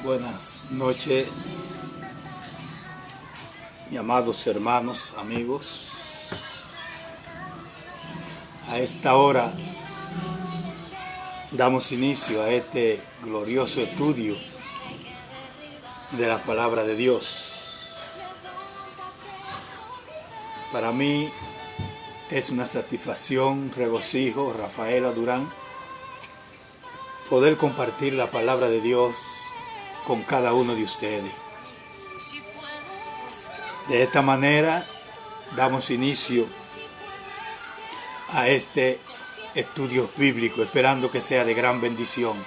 Buenas noches, mis amados hermanos, amigos. A esta hora damos inicio a este glorioso estudio de la palabra de Dios. Para mí es una satisfacción, regocijo, Rafaela Durán, poder compartir la palabra de Dios con cada uno de ustedes. De esta manera damos inicio a este estudio bíblico, esperando que sea de gran bendición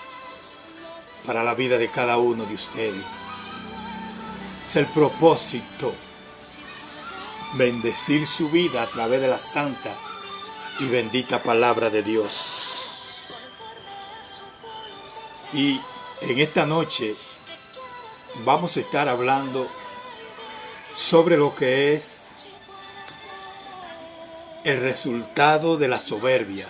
para la vida de cada uno de ustedes. Es el propósito, bendecir su vida a través de la santa y bendita palabra de Dios. Y en esta noche vamos a estar hablando sobre lo que es el resultado de la soberbia.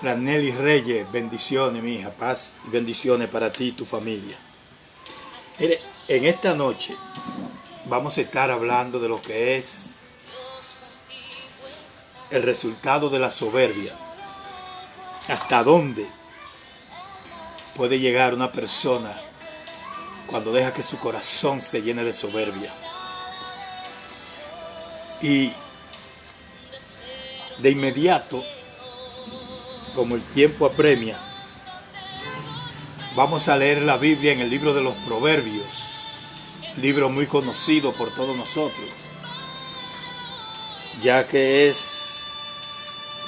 Franelli Reyes, bendiciones, mi hija, paz y bendiciones para ti y tu familia. En esta noche vamos a estar hablando de lo que es el resultado de la soberbia. ¿Hasta dónde puede llegar una persona cuando deja que su corazón se llene de soberbia? Y de inmediato, como el tiempo apremia, vamos a leer la Biblia en el libro de los Proverbios, libro muy conocido por todos nosotros, ya que es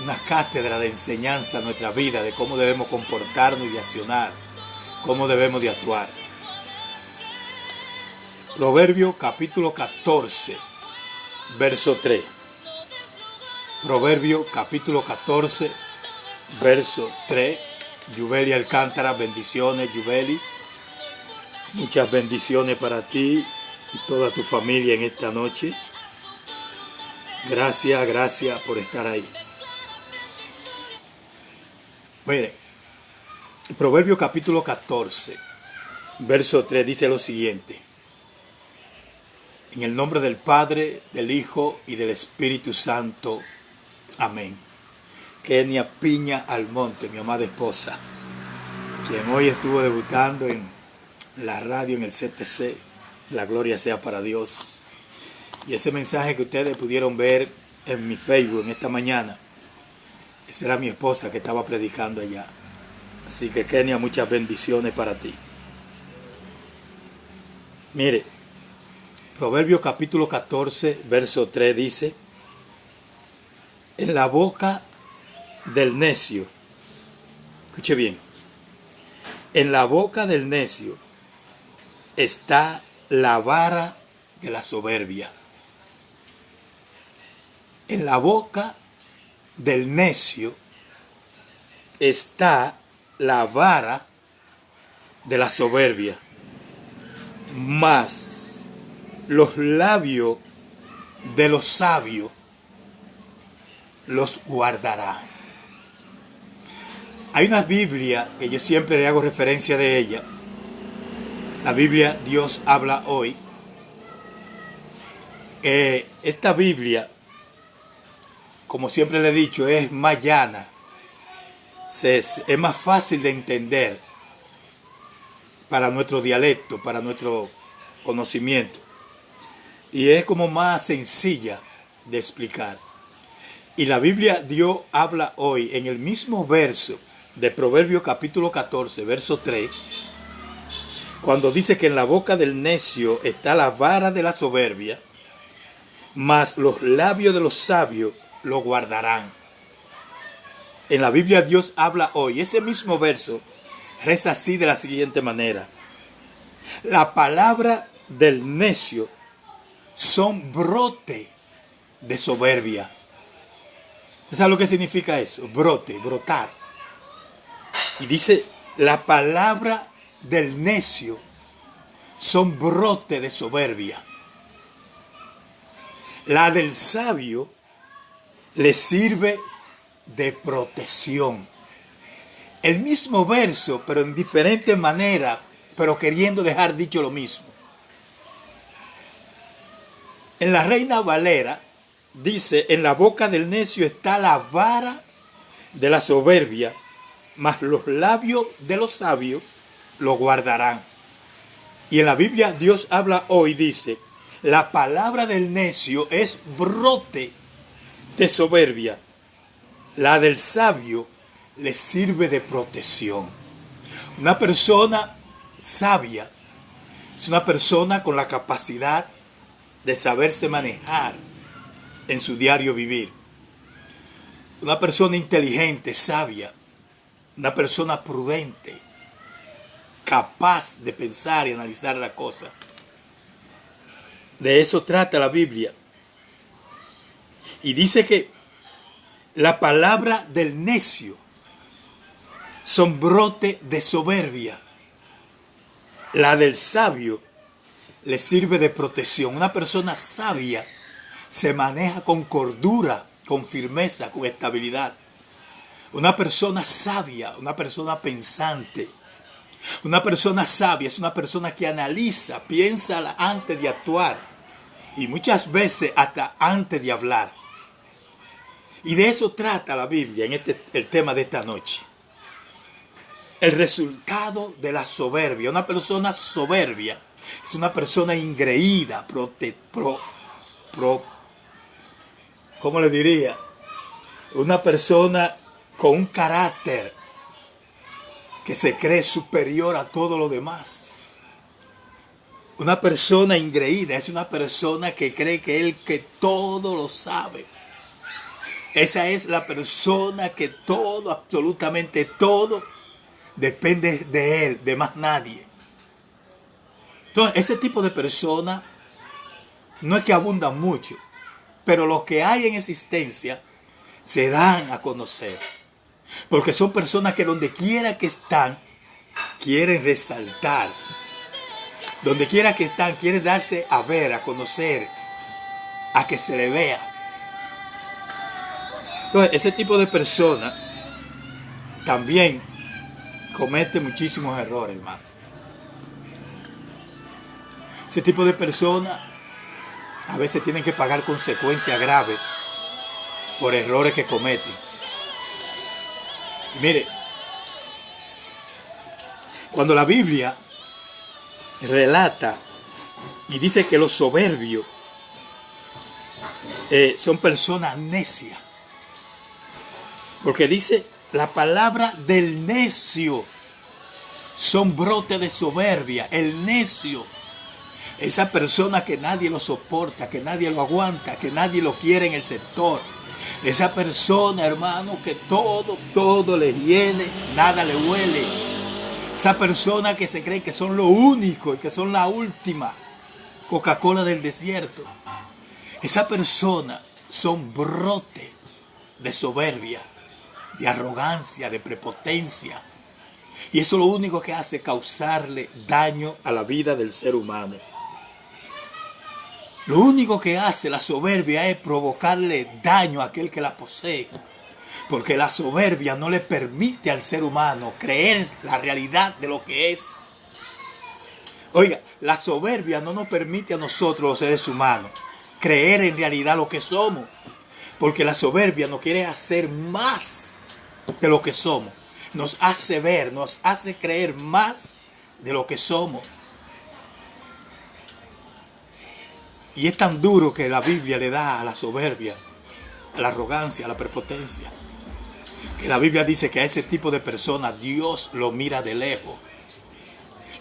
una cátedra de enseñanza a nuestra vida, de cómo debemos comportarnos y de accionar, cómo debemos de actuar. Proverbio capítulo 14, verso 3. Proverbio capítulo 14, verso 3. Yubeli Alcántara, bendiciones, Yubeli. Muchas bendiciones para ti y toda tu familia en esta noche. Gracias por estar ahí. Mire, Proverbio capítulo 14, verso 3 dice lo siguiente. En el nombre del Padre, del Hijo y del Espíritu Santo. Amén. Kenia Piña Almonte, mi amada esposa, quien hoy estuvo debutando en la radio en el CTC. La gloria sea para Dios. Y ese mensaje que ustedes pudieron ver en mi Facebook en esta mañana, esa era mi esposa que estaba predicando allá. Así que Kenia, muchas bendiciones para ti. Mire, Proverbios capítulo 14, verso 3 dice: en la boca del necio, escuche bien, en la boca del necio está la vara de la soberbia. En la boca del necio está la vara de la soberbia, mas los labios de los sabios los guardará. Hay una Biblia que yo siempre le hago referencia de ella, la Biblia Dios habla hoy. Esta Biblia, como siempre le he dicho, es más llana, es más fácil de entender para nuestro dialecto, para nuestro conocimiento, y es como más sencilla de explicar. Y la Biblia Dios habla hoy en el mismo verso de Proverbios capítulo 14, verso 3, cuando dice que en la boca del necio está la vara de la soberbia, mas los labios de los sabios lo guardarán. En la Biblia Dios habla hoy, ese mismo verso reza así de la siguiente manera: la palabra del necio son brote de soberbia. ¿Usted sabe lo que significa eso? Brote, brotar. Y dice, la palabra del necio son brote de soberbia. La del sabio le sirve de protección. El mismo verso, pero en diferente manera, pero queriendo dejar dicho lo mismo. En la Reina Valera dice: en la boca del necio está la vara de la soberbia, mas los labios de los sabios lo guardarán. Y en la Biblia Dios habla hoy, dice: la palabra del necio es brote de soberbia, la del sabio le sirve de protección. Una persona sabia es una persona con la capacidad de saberse manejar en su diario vivir. Una persona inteligente, sabia, una persona prudente, capaz de pensar y analizar la cosa. De eso trata la Biblia. Y dice que la palabra del necio son brote de soberbia. La del sabio le sirve de protección. Una persona sabia se maneja con cordura, con firmeza, con estabilidad. Una persona sabia, una persona pensante. Una persona sabia es una persona que analiza, piensa antes de actuar y muchas veces hasta antes de hablar. Y de eso trata la Biblia en el tema de esta noche. El resultado de la soberbia. Una persona soberbia es una persona ingreída, ¿cómo le diría? Una persona con un carácter que se cree superior a todo lo demás. Una persona ingreída es una persona que cree que todo lo sabe. Esa es la persona que todo, absolutamente todo, depende de él, de más nadie. Entonces, ese tipo de personas no es que abundan mucho, pero los que hay en existencia se dan a conocer. Porque son personas que donde quiera que están, quieren resaltar. Donde quiera que están, quieren darse a ver, a conocer, a que se le vea. Entonces, ese tipo de personas también comete muchísimos errores, hermano. Ese tipo de personas a veces tienen que pagar consecuencias graves por errores que cometen. Y mire, cuando la Biblia relata y dice que los soberbios son personas necias, porque dice la palabra del necio son brote de soberbia. El necio, esa persona que nadie lo soporta, que nadie lo aguanta, que nadie lo quiere en el sector. Esa persona, hermano, que todo le hiele, nada le huele. Esa persona que se cree que son lo único y que son la última Coca-Cola del desierto. Esa persona son brote de soberbia, de arrogancia, de prepotencia. Y eso lo único que hace es causarle daño a la vida del ser humano. Lo único que hace la soberbia es provocarle daño a aquel que la posee. Porque la soberbia no le permite al ser humano creer la realidad de lo que es. Oiga, la soberbia no nos permite a nosotros los seres humanos creer en realidad lo que somos. Porque la soberbia nos quiere hacer más de lo que somos. Nos hace ver, nos hace creer más de lo que somos. Y es tan duro que la Biblia le da a la soberbia, a la arrogancia, a la prepotencia, que la Biblia dice que a ese tipo de personas Dios lo mira de lejos.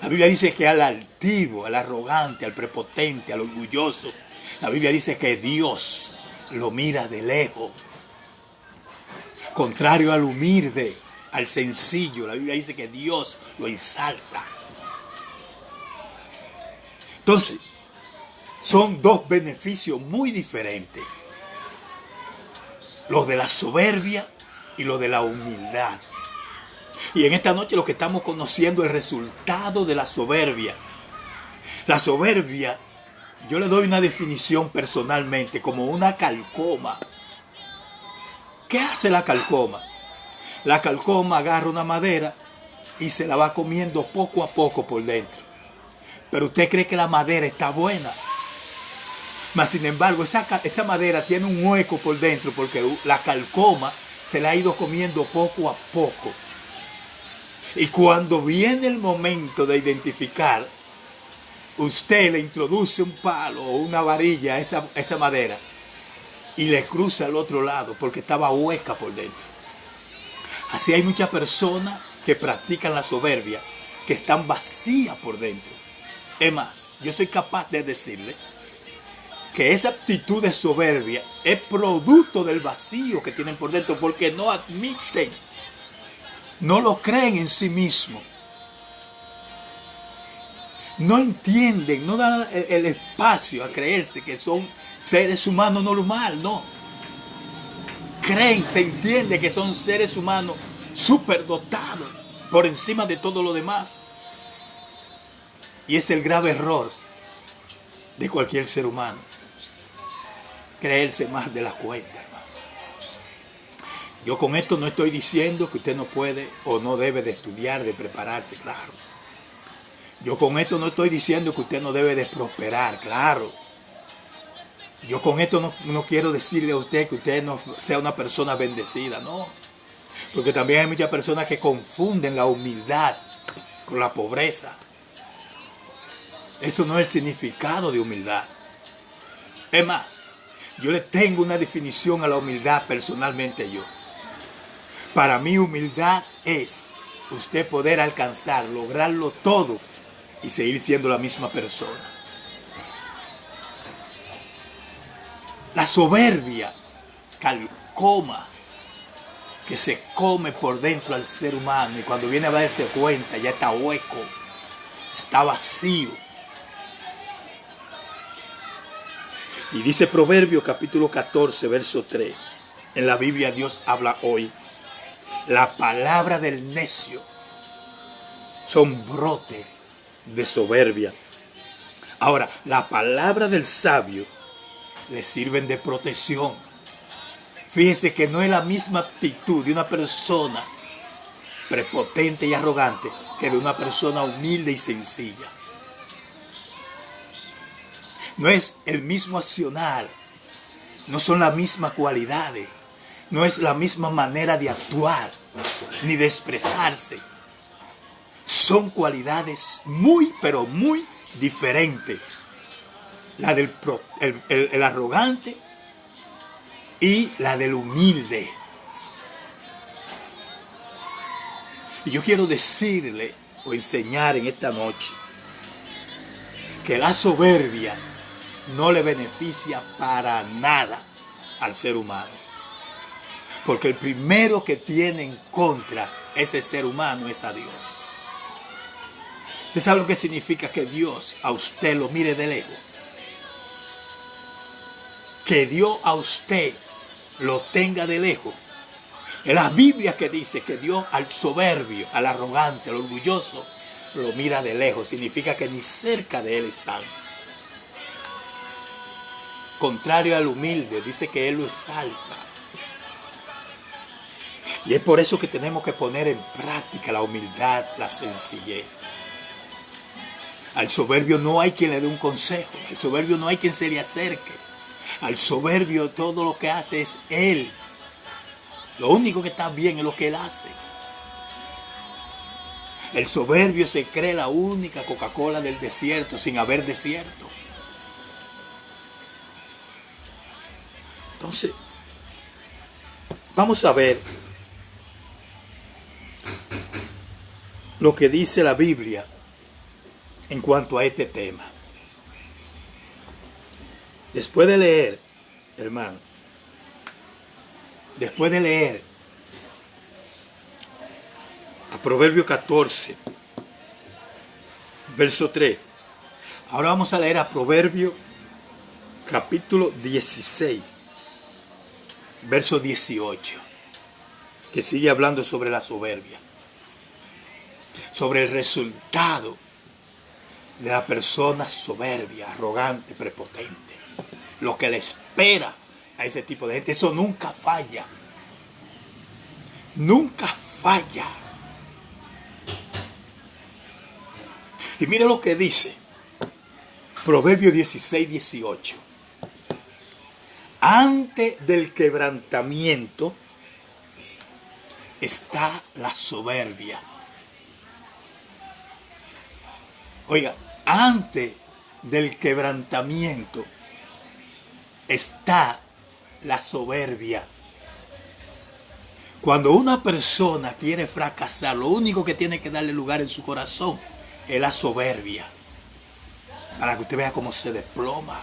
La Biblia dice que al altivo, al arrogante, al prepotente, al orgulloso, la Biblia dice que Dios lo mira de lejos. Contrario al humilde, al sencillo, la Biblia dice que Dios lo ensalza. Entonces, son dos beneficios muy diferentes. Los de la soberbia y los de la humildad. Y en esta noche lo que estamos conociendo es el resultado de la soberbia. La soberbia, yo le doy una definición personalmente como una calcoma. ¿Qué hace la calcoma? La calcoma agarra una madera, y se la va comiendo poco a poco por dentro. Pero usted cree que la madera está buena. Mas sin embargo, esa madera tiene un hueco por dentro porque la calcoma se la ha ido comiendo poco a poco. Y cuando viene el momento de identificar, usted le introduce un palo o una varilla a esa madera y le cruza al otro lado porque estaba hueca por dentro. Así hay muchas personas que practican la soberbia, que están vacías por dentro. Es más, yo soy capaz de decirle que esa actitud de soberbia es producto del vacío que tienen por dentro, porque no admiten, no lo creen en sí mismos, no entienden, no dan el espacio a creerse que son seres humanos normal, no. Creen, se entiende que son seres humanos superdotados por encima de todo lo demás. Y es el grave error de cualquier ser humano. Creerse más de la cuenta, hermano. Yo con esto no estoy diciendo que usted no puede o no debe de estudiar, de prepararse, claro. Yo con esto no estoy diciendo que usted no debe de prosperar, claro. Yo con esto no quiero decirle a usted que usted no sea una persona bendecida, no. Porque también hay muchas personas que confunden la humildad con la pobreza. Eso no es el significado de humildad. Es más, yo le tengo una definición a la humildad personalmente yo. Para mí humildad es usted poder alcanzar, lograrlo todo y seguir siendo la misma persona. La soberbia calcoma que se come por dentro al ser humano y cuando viene a darse cuenta ya está hueco, está vacío. Y dice Proverbios capítulo 14, verso 3. En la Biblia Dios habla hoy. La palabra del necio son brote de soberbia. Ahora, la palabra del sabio le sirven de protección. Fíjese que no es la misma actitud de una persona prepotente y arrogante que de una persona humilde y sencilla. No es el mismo accionar, no son las mismas cualidades, no es la misma manera de actuar ni de expresarse. Son cualidades muy, pero muy diferentes. La del el arrogante y la del humilde. Y yo quiero decirle o enseñar en esta noche que la soberbia no le beneficia para nada al ser humano. Porque el primero que tiene en contra ese ser humano es a Dios. ¿Usted sabe lo que significa que Dios a usted lo mire de lejos? Que Dios a usted lo tenga de lejos. En la Biblia que dice que Dios al soberbio, al arrogante, al orgulloso, lo mira de lejos. Significa que ni cerca de él están. Contrario al humilde, dice que él lo exalta. Y es por eso que tenemos que poner en práctica la humildad, la sencillez. Al soberbio no hay quien le dé un consejo. Al soberbio no hay quien se le acerque. Al soberbio todo lo que hace es él. Lo único que está bien es lo que él hace. El soberbio se cree la única Coca-Cola del desierto sin haber desierto. Entonces, vamos a ver lo que dice la Biblia en cuanto a este tema. Después de leer, hermano, después de leer a Proverbio 14, verso 3, ahora vamos a leer a Proverbio capítulo 16, verso 18, que sigue hablando sobre la soberbia, sobre el resultado de la persona soberbia, arrogante, prepotente, lo que le espera a ese tipo de gente. Eso nunca falla, nunca falla. Y mire lo que dice Proverbios 16:18. Antes del quebrantamiento está la soberbia. Oiga, antes del quebrantamiento está la soberbia. Cuando una persona quiere fracasar, lo único que tiene que darle lugar en su corazón es la soberbia. Para que usted vea cómo se desploma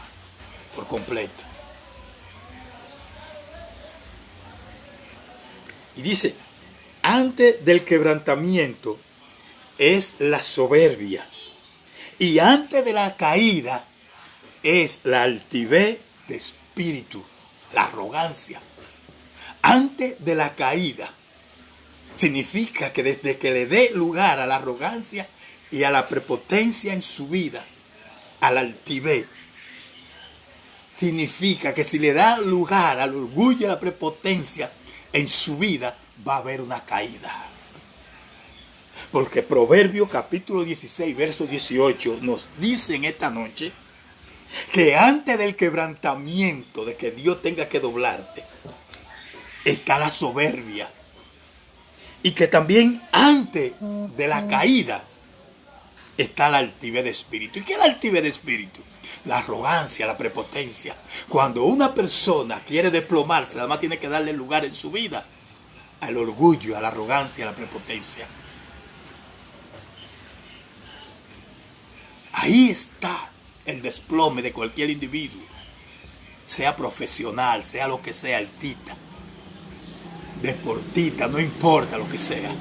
por completo. Y dice, antes del quebrantamiento es la soberbia. Y antes de la caída es la altivez de espíritu, la arrogancia. Antes de la caída significa que desde que le dé lugar a la arrogancia y a la prepotencia en su vida, a la altivez, significa que si le da lugar al orgullo y a la prepotencia en su vida, va a haber una caída. Porque Proverbios capítulo 16, verso 18 nos dice en esta noche que antes del quebrantamiento, de que Dios tenga que doblarte, está la soberbia. Y que también antes de la caída está la altivez de espíritu. ¿Y qué es la altivez de espíritu? La arrogancia, la prepotencia. Cuando una persona quiere desplomarse, nada más tiene que darle lugar en su vida al orgullo, a la arrogancia, a la prepotencia. Ahí está el desplome de cualquier individuo, sea profesional, sea lo que sea, artista, deportista, no importa lo que sea.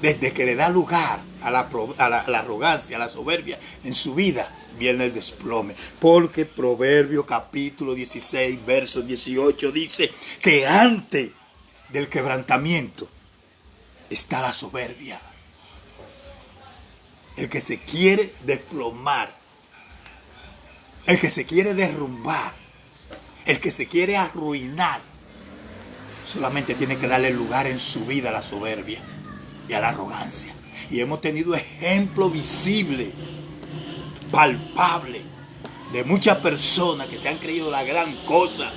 Desde que le da lugar a la arrogancia, a la soberbia en su vida, viene el desplome. Porque Proverbios capítulo 16, verso 18 dice que antes del quebrantamiento está la soberbia. El que se quiere desplomar, el que se quiere derrumbar, el que se quiere arruinar, solamente tiene que darle lugar en su vida a la soberbia y a la arrogancia. Y hemos tenido ejemplos visibles, palpables, de muchas personas que se han creído la gran cosa.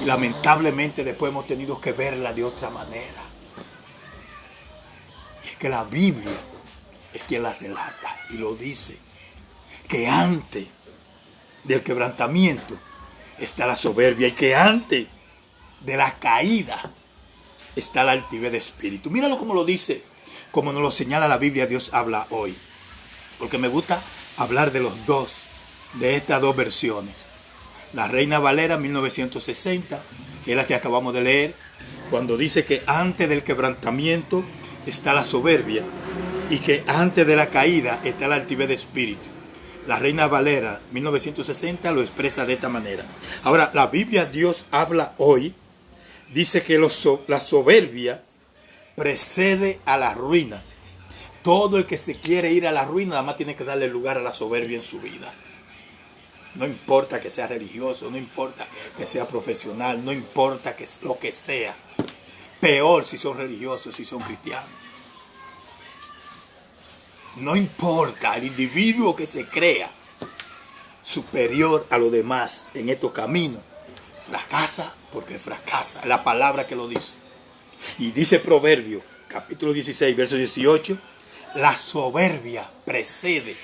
Y lamentablemente después hemos tenido que verla de otra manera. Y es que la Biblia es quien la relata y lo dice. Que antes del quebrantamiento está la soberbia y que antes de la caída está la altivez de espíritu. Míralo como lo dice, como nos lo señala la Biblia. Dios habla hoy. Porque me gusta hablar de los dos, de estas dos versiones. La Reina Valera 1960, que es la que acabamos de leer, cuando dice que antes del quebrantamiento está la soberbia y que antes de la caída está la altivez de espíritu. La Reina Valera 1960 lo expresa de esta manera. Ahora, la Biblia Dios habla hoy, dice que la soberbia precede a la ruina. Todo el que se quiere ir a la ruina, nada más tiene que darle lugar a la soberbia en su vida. No importa que sea religioso, no importa que sea profesional, no importa que lo que sea. Peor si son religiosos, si son cristianos. No importa, el individuo que se crea superior a los demás en estos caminos, fracasa porque fracasa. La palabra que lo dice. Y dice Proverbios, capítulo 16, verso 18, la soberbia precede,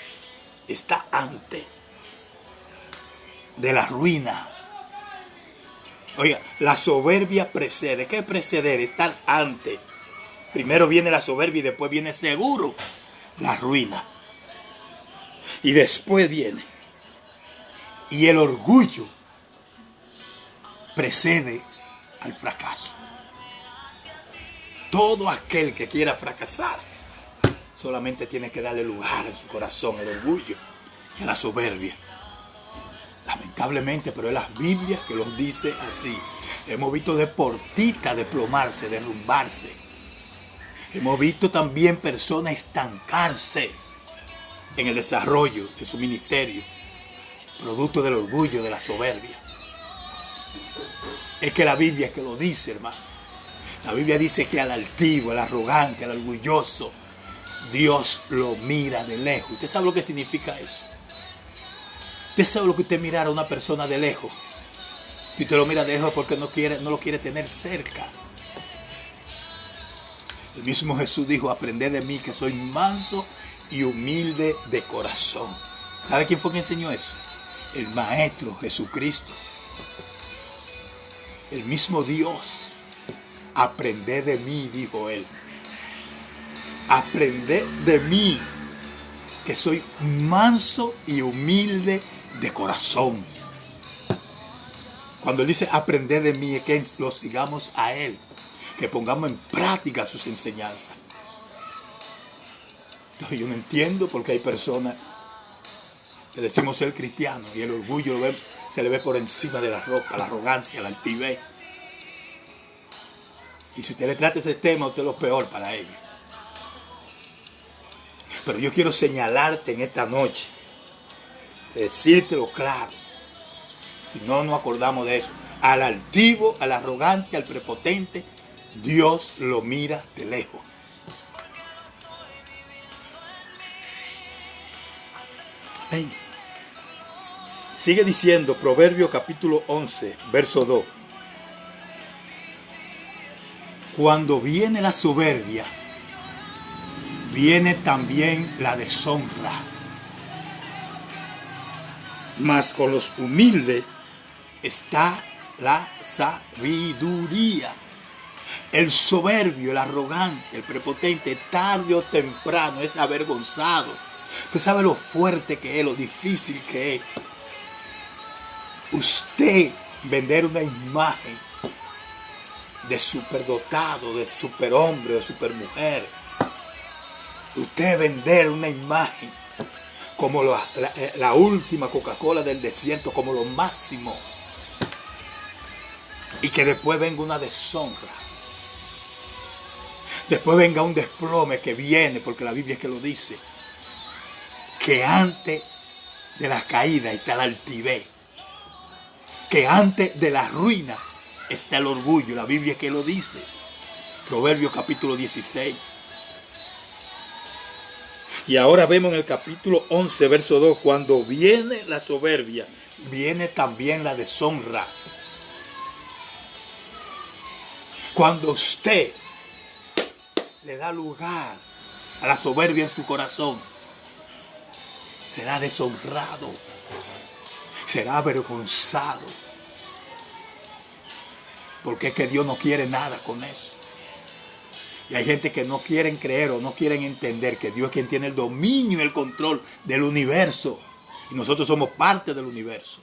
está antes de la ruina. Oiga, la soberbia precede. ¿Qué es preceder? Estar antes. Primero viene la soberbia y después viene seguro la ruina. Y después viene. Y el orgullo precede al fracaso. Todo aquel que quiera fracasar solamente tiene que darle lugar en su corazón al orgullo y a la soberbia. Lamentablemente, pero es la Biblia que los dice así. Hemos visto deportistas desplomarse, derrumbarse. Hemos visto también personas estancarse en el desarrollo de su ministerio, producto del orgullo, de la soberbia. Es que la Biblia es que lo dice, hermano. La Biblia dice que al altivo, al arrogante, al orgulloso, Dios lo mira de lejos. ¿Usted sabe lo que significa eso? ¿Usted sabe lo que usted mirar a una persona de lejos? Si usted lo mira de lejos porque no lo quiere tener cerca. El mismo Jesús dijo, aprended de mí que soy manso y humilde de corazón. ¿Sabe quién fue que enseñó eso? El Maestro Jesucristo. El mismo Dios. Aprended de mí, dijo él. Aprended de mí que soy manso y humilde de corazón. Cuando él dice aprended de mí es que lo sigamos a él, que pongamos en práctica sus enseñanzas. Entonces yo no entiendo por qué hay personas que decimos ser cristianos y el orgullo se le ve por encima de la ropa, la arrogancia, la altivez. Y si usted le trata ese tema, usted es lo peor para ellos. Pero yo quiero señalarte en esta noche, decírtelo claro, si no nos acordamos de eso. Al altivo, al arrogante, al prepotente, Dios lo mira de lejos. Amén. Sigue diciendo Proverbio capítulo 11, verso 2. Cuando viene la soberbia, viene también la deshonra. Mas con los humildes está la sabiduría. El soberbio, el arrogante, el prepotente, tarde o temprano es avergonzado. Usted sabe lo fuerte que es, lo difícil que es. Usted vender una imagen de superdotado, de superhombre, de supermujer. Usted vender una imagen como la última Coca-Cola del desierto, como lo máximo. Y que después venga una deshonra. Después venga un desplome que viene, porque la Biblia es que lo dice. Que antes de la caída está la altivez. Que antes de la ruina está el orgullo. La Biblia es que lo dice. Proverbios capítulo 16. Y ahora vemos en el capítulo 11, verso 2, cuando viene la soberbia, viene también la deshonra. Cuando usted le da lugar a la soberbia en su corazón, será deshonrado, será avergonzado. Porque es que Dios no quiere nada con eso. Y hay gente que no quieren creer o no quieren entender que Dios es quien tiene el dominio y el control del universo. Y nosotros somos parte del universo.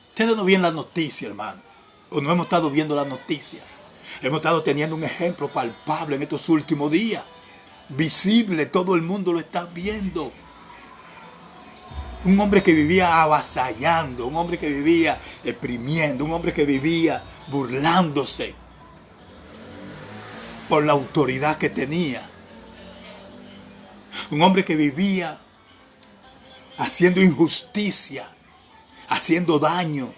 Ustedes no ven las noticias, hermano. O no hemos estado viendo las noticias. Hemos estado teniendo un ejemplo palpable en estos últimos días. Visible, todo el mundo lo está viendo. Un hombre que vivía avasallando, un hombre que vivía deprimiendo, un hombre que vivía burlándose por la autoridad que tenía. Un hombre que vivía haciendo injusticia, haciendo daño,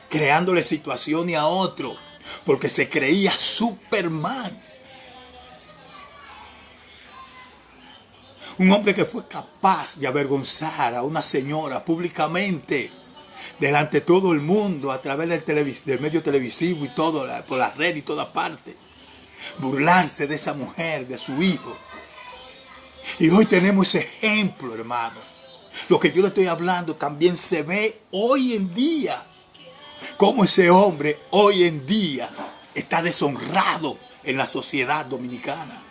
creándole situaciones a otro, porque se creía Superman. Un hombre que fue capaz de avergonzar a una señora públicamente, delante de todo el mundo, a través del medio televisivo y todo, por la red y toda parte. Burlarse de esa mujer, de su hijo. Y hoy tenemos ese ejemplo, hermano. Lo que yo le estoy hablando también se ve hoy en día. Cómo ese hombre hoy en día está deshonrado en la sociedad dominicana.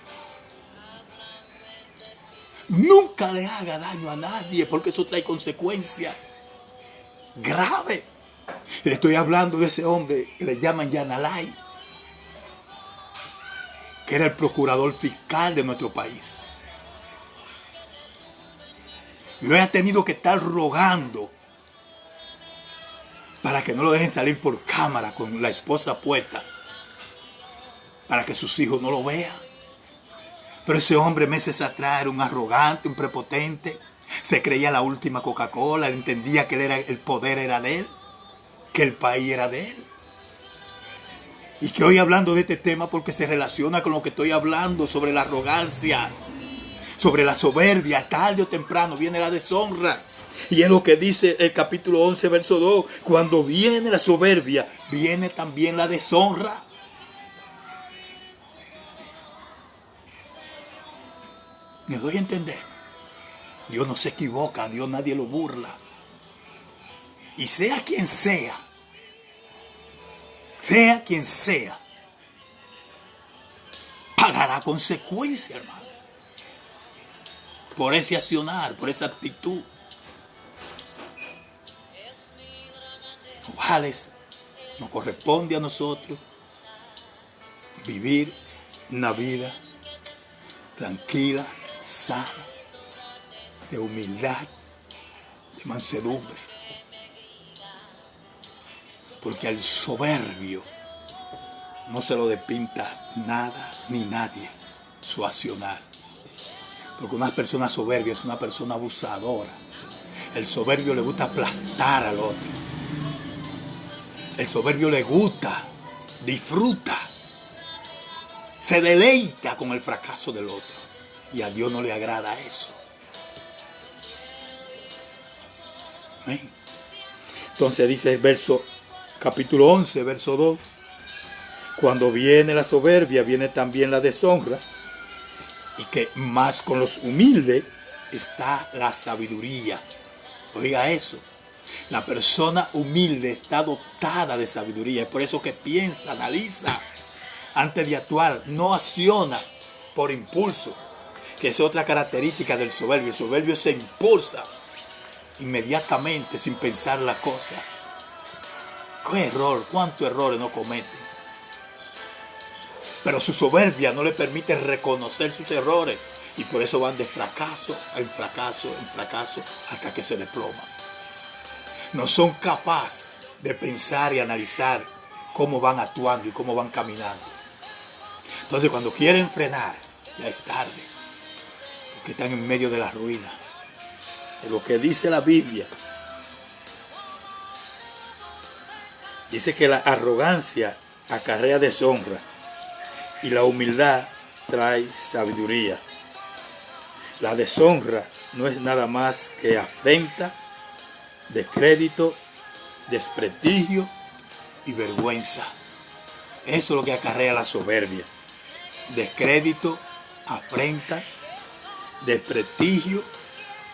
Nunca le haga daño a nadie, porque eso trae consecuencias graves. Le estoy hablando de ese hombre que le llaman Yanalay, que era el procurador fiscal de nuestro país. Y hoy ha tenido que estar rogando para que no lo dejen salir por cámara con la esposa puesta, para que sus hijos no lo vean. Pero ese hombre meses atrás era un arrogante, un prepotente. Se creía la última Coca-Cola. Entendía que el poder era de él. Que el país era de él. Y que hoy hablando de este tema porque se relaciona con lo que estoy hablando sobre la arrogancia, sobre la soberbia. Tarde o temprano viene la deshonra. Y es lo que dice el capítulo 11, verso 2. Cuando viene la soberbia, viene también la deshonra. ¿Me doy a entender? Dios no se equivoca, Dios nadie lo burla. Y sea quien sea, pagará consecuencia, hermano. Por ese accionar, por esa actitud. Vales, nos corresponde a nosotros vivir una vida tranquila, sana, de humildad, de mansedumbre. Porque al soberbio no se lo despinta nada ni nadie su accionar. Porque una persona soberbia es una persona abusadora. El soberbio le gusta aplastar al otro. El soberbio le gusta, disfruta, se deleita con el fracaso del otro. Y a Dios no le agrada eso. ¿Amén? Entonces dice el capítulo 11, verso 2. Cuando viene la soberbia, viene también la deshonra. Y que más con los humildes está la sabiduría. Oiga eso. La persona humilde está dotada de sabiduría. Es por eso que piensa, analiza antes de actuar. No acciona por impulso, que es otra característica del soberbio. El soberbio se impulsa inmediatamente sin pensar la cosa. ¿Qué error? ¿Cuántos errores no comete? Pero su soberbia no le permite reconocer sus errores. Y por eso van de fracaso en fracaso en fracaso hasta que se desploman. No son capaces de pensar y analizar cómo van actuando y cómo van caminando. Entonces cuando quieren frenar, ya es tarde. Porque están en medio de la ruina. Es lo que dice la Biblia. Dice que la arrogancia acarrea deshonra y la humildad trae sabiduría. La deshonra no es nada más que afrenta, descrédito, desprestigio y vergüenza. Eso es lo que acarrea la soberbia. Descrédito, afrenta, desprestigio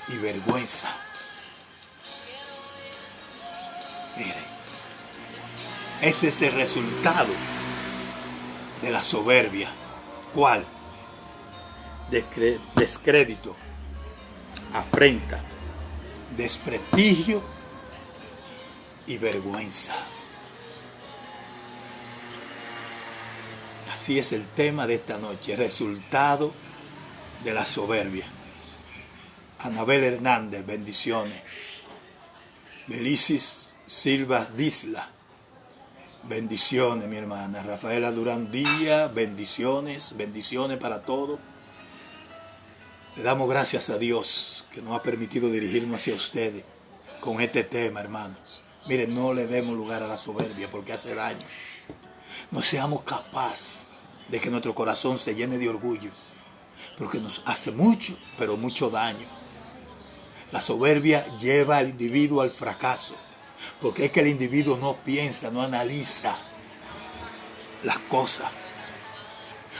y vergüenza. Miren, ese es el resultado de la soberbia. ¿Cuál? Descrédito, afrenta, desprestigio y vergüenza. Así es el tema de esta noche, resultado de la soberbia. Anabel Hernández, bendiciones. Belisis Silva Disla, bendiciones, mi hermana. Rafaela Durán Díaz, bendiciones, bendiciones para todos. Le damos gracias a Dios que nos ha permitido dirigirnos hacia ustedes con este tema, hermanos. Miren, no le demos lugar a la soberbia porque hace daño. No seamos capaces de que nuestro corazón se llene de orgullo, porque nos hace mucho, pero mucho daño. La soberbia lleva al individuo al fracaso, porque es que el individuo no piensa, no analiza las cosas.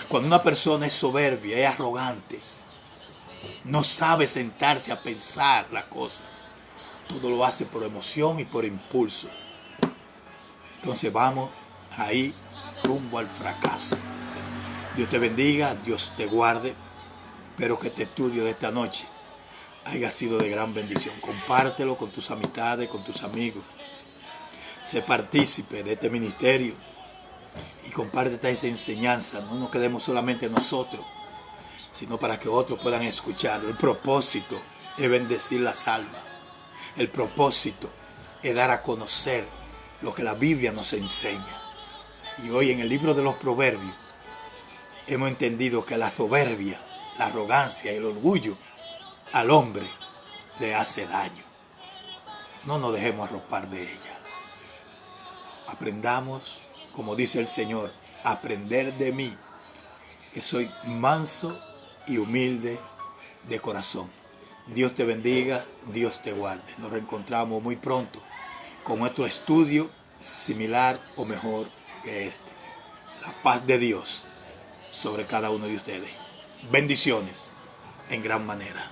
Cuando una persona es soberbia, es arrogante, no sabe sentarse a pensar la cosa, todo lo hace por emoción y por impulso. Entonces vamos ahí rumbo al fracaso. Dios te bendiga, Dios te guarde. Espero que este estudio de esta noche haya sido de gran bendición. Compártelo con tus amistades, con tus amigos. Sé partícipe de este ministerio y comparte esa enseñanza. No nos quedemos solamente nosotros, sino para que otros puedan escucharlo. El propósito es bendecir las almas. El propósito es dar a conocer lo que la Biblia nos enseña. Y hoy en el libro de los Proverbios hemos entendido que la soberbia, la arrogancia y el orgullo al hombre le hace daño. No nos dejemos arropar de ella. Aprendamos como dice el Señor, aprender de mí, que soy manso y humilde de corazón. Dios te bendiga, Dios te guarde. Nos reencontramos muy pronto con otro estudio similar o mejor que este. La paz de Dios sobre cada uno de ustedes. Bendiciones en gran manera.